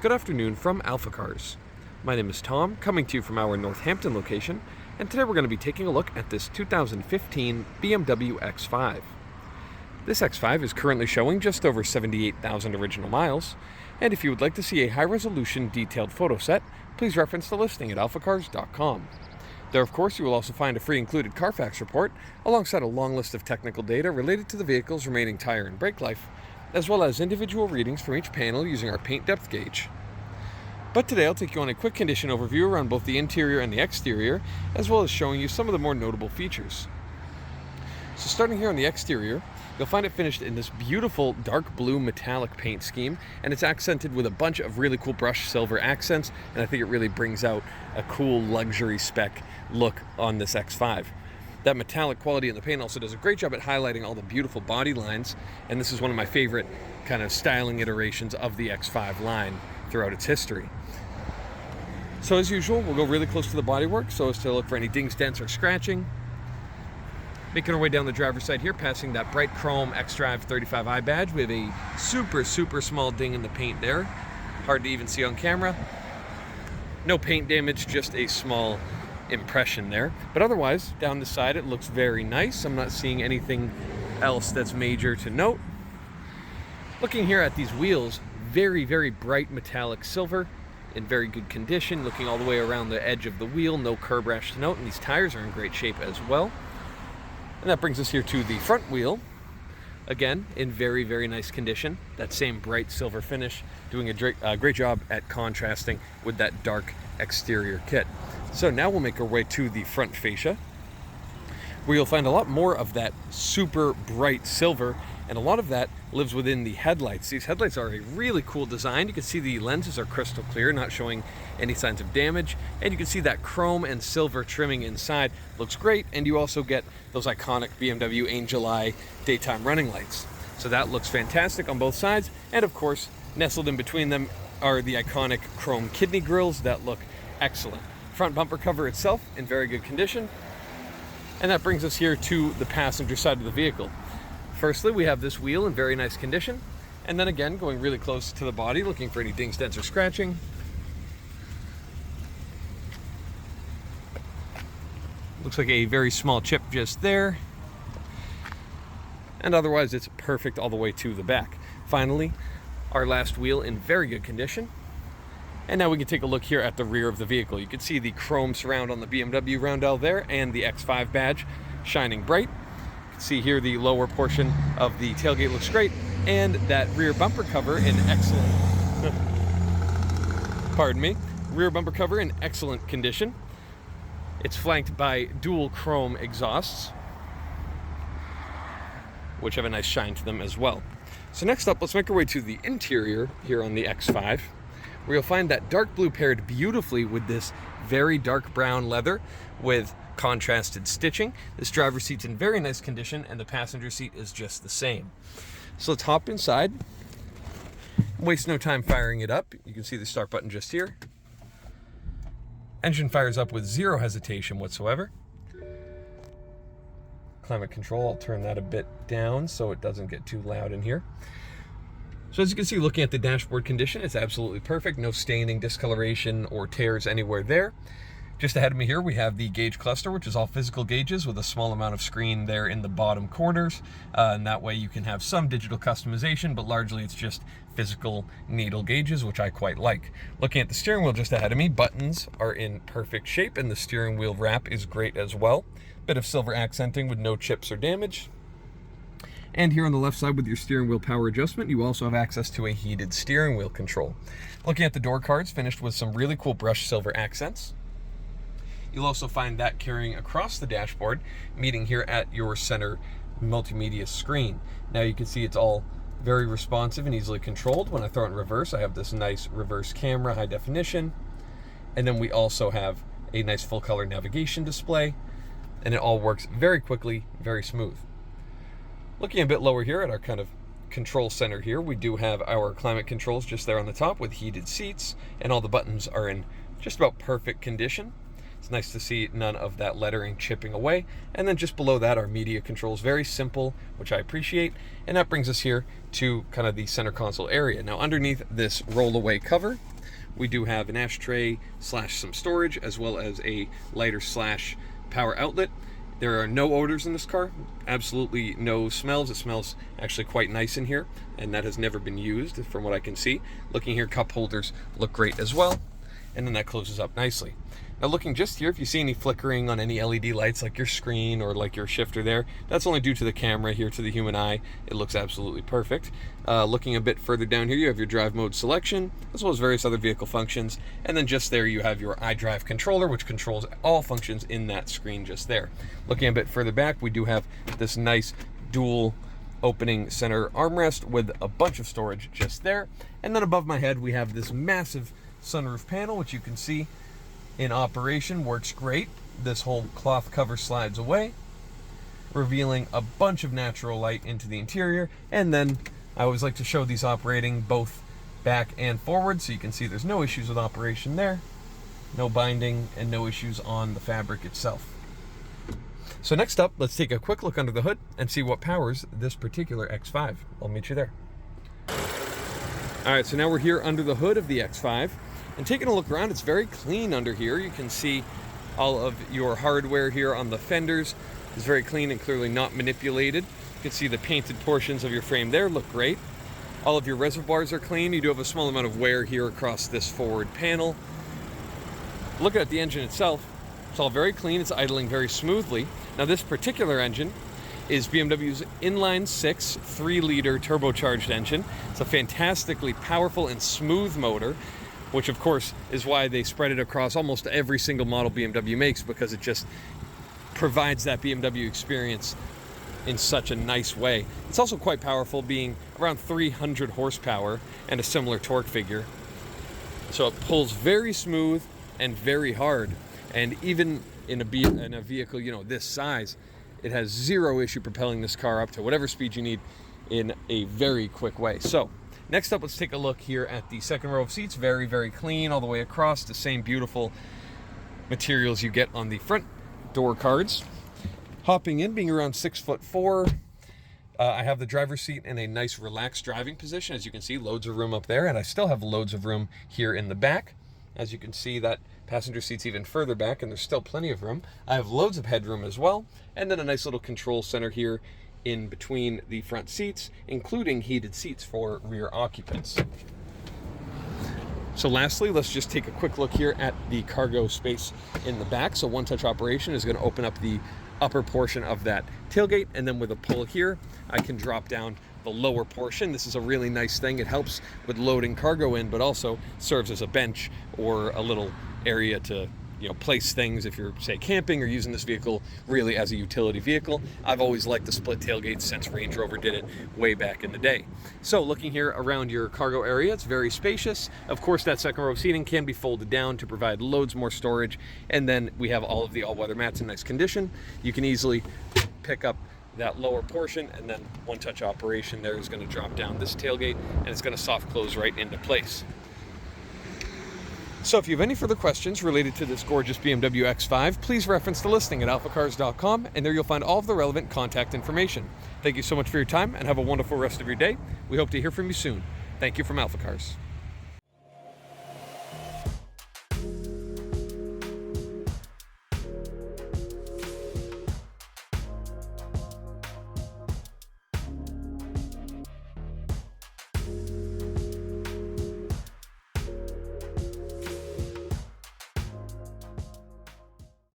Good afternoon from AlphaCars. My name is Tom, coming to you from our Northampton location, and today we're going to be taking a look at this 2015 BMW X5. This X5 is currently showing just over 78,000 original miles, and if you would like to see a high-resolution detailed photo set, please reference the listing at alphacars.com. There, of course, you will also find a free included Carfax report, alongside a long list of technical data related to the vehicle's remaining tire and brake life, as well as individual readings from each panel using our paint depth gauge. But today I'll take you on a quick condition overview around both the interior and the exterior, as well as showing you some of the more notable features. So starting here on the exterior, you'll find it finished in this beautiful dark blue metallic paint scheme, and it's accented with a bunch of really cool brushed silver accents, and I think it really brings out a cool luxury spec look on this X5. That metallic quality in the paint also does a great job at highlighting all the beautiful body lines, and this is one of my favorite kind of styling iterations of the X5 line throughout its history. So as usual, we'll go really close to the bodywork so as to look for any dings, dents, or scratching. Making our way down the driver's side here, passing that bright chrome xDrive35i badge. We have a super small ding in the paint there. Hard to even see on camera. No paint damage, just a small impression there. But otherwise, down the side it looks very nice. I'm not seeing anything else that's major to note. Looking here at these wheels, very bright metallic silver in very good condition. Looking all the way around the edge of the wheel, no curb rash to note, and these tires are in great shape as well. And that brings us here to the front wheel. Again, in very nice condition. That same bright silver finish, doing a great job at contrasting with that dark exterior kit. So now we'll make our way to the front fascia, where you'll find a lot more of that super bright silver, and a lot of that lives within the headlights. These headlights are a really cool design. You can see the lenses are crystal clear, not showing any signs of damage, and you can see that chrome and silver trimming inside looks great, and you also get those iconic BMW Angel Eye daytime running lights. So that looks fantastic on both sides, and of course, nestled in between them are the iconic chrome kidney grills that look excellent. Front bumper cover itself in very good condition, and that brings us here to the passenger side of the vehicle. Firstly, we have this wheel in very nice condition, and then again, going really close to the body, looking for any dings, dents, or scratching. Looks like a very small chip just there, and otherwise it's perfect all the way to the back. Finally, our last wheel in very good condition. And now we can take a look here at the rear of the vehicle. You can see the chrome surround on the BMW roundel there, and the X5 badge shining bright. You can see here the lower portion of the tailgate looks great, and that rear bumper cover in excellent rear bumper cover in excellent condition. It's flanked by dual chrome exhausts, which have a nice shine to them as well. So next up, let's make our way to the interior here on the X5, where you'll find that dark blue paired beautifully with this very dark brown leather with contrasted stitching. This driver's seat's in very nice condition, and the passenger seat is just the same. So let's hop inside. Waste no time firing it up. You can see the start button just here. Engine fires up with zero hesitation whatsoever. Climate control, I'll turn that a bit down so it doesn't get too loud in here. So as you can see, looking at the dashboard condition, it's absolutely perfect. No staining, discoloration, or tears anywhere there. Just ahead of me here, we have the gauge cluster, which is all physical gauges with a small amount of screen there in the bottom corners. And that way you can have some digital customization, but largely it's just physical needle gauges, which I quite like. Looking at the steering wheel just ahead of me, buttons are in perfect shape, and the steering wheel wrap is great as well. Bit of silver accenting with no chips or damage. And here on the left side with your steering wheel power adjustment, you also have access to a heated steering wheel control. Looking at the door cards, finished with some really cool brushed silver accents. You'll also find that carrying across the dashboard, meeting here at your center multimedia screen. Now you can see it's all very responsive and easily controlled. When I throw it in reverse, I have this nice reverse camera, high definition. And then we also have a nice full color navigation display, and it all works very quickly, very smooth. Looking a bit lower here at our kind of control center here, we do have our climate controls just there on the top with heated seats, and all the buttons are in just about perfect condition. It's nice to see none of that lettering chipping away. And then just below that are media controls, very simple, which I appreciate. And that brings us here to kind of the center console area. Now underneath this roll-away cover, we do have an ashtray / some storage, as well as a lighter / power outlet. There are no odors in this car, absolutely no smells. It smells actually quite nice in here, and that has never been used from what I can see. Looking here, cup holders look great as well, and then that closes up nicely. Now looking just here, if you see any flickering on any LED lights like your screen or like your shifter there, that's only due to the camera here. To the human eye, it looks absolutely perfect. Looking a bit further down here, you have your drive mode selection, as well as various other vehicle functions. And then just there you have your iDrive controller, which controls all functions in that screen just there. Looking a bit further back, we do have this nice dual opening center armrest with a bunch of storage just there. And then above my head, we have this massive sunroof panel, which you can see in operation, works great. This whole cloth cover slides away, revealing a bunch of natural light into the interior. And then I always like to show these operating both back and forward, so you can see there's no issues with operation there, no binding, and no issues on the fabric itself. So next up, let's take a quick look under the hood and see what powers this particular X5. I'll meet you there. All right, so now we're here under the hood of the X5. And taking a look around, it's very clean under here. You can see all of your hardware here on the fenders. It's very clean and clearly not manipulated. You can see the painted portions of your frame there look great. All of your reservoirs are clean. You do have a small amount of wear here across this forward panel. Looking at the engine itself, it's all very clean. It's idling very smoothly. Now this particular engine is BMW's inline-6 3-liter turbocharged engine. It's a fantastically powerful and smooth motor, which of course is why they spread it across almost every single model BMW makes, because it just provides that BMW experience in such a nice way. It's also quite powerful, being around 300 horsepower and a similar torque figure. So it pulls very smooth and very hard. And even in a vehicle, you know, this size, it has zero issue propelling this car up to whatever speed you need in a very quick way. So next up, let's take a look here at the second row of seats. Very, very clean all the way across. The same beautiful materials you get on the front door cards. Hopping in, being around 6'4", I have the driver's seat in a nice relaxed driving position. As you can see, loads of room up there, and I still have loads of room here in the back. As you can see, that passenger seat's even further back, and there's still plenty of room. I have loads of headroom as well, and then a nice little control center here in between the front seats, including heated seats for rear occupants. So lastly, let's just take a quick look here at the cargo space in the back. So one-touch operation is going to open up the upper portion of that tailgate, and then with a pull here, I can drop down the lower portion. This is a really nice thing. It helps with loading cargo in, but also serves as a bench or a little area to, you know, place things if you're, say, camping or using this vehicle really as a utility vehicle. I've always liked the split tailgates since Range Rover did it way back in the day. So looking here around your cargo area, it's very spacious. Of course, that second row of seating can be folded down to provide loads more storage. And then we have all of the all-weather mats in nice condition. You can easily pick up that lower portion, and then one-touch operation there is going to drop down this tailgate, and it's going to soft close right into place. So if you have any further questions related to this gorgeous BMW X5, please reference the listing at alphacars.com, and there you'll find all of the relevant contact information. Thank you so much for your time, and have a wonderful rest of your day. We hope to hear from you soon. Thank you from AlphaCars.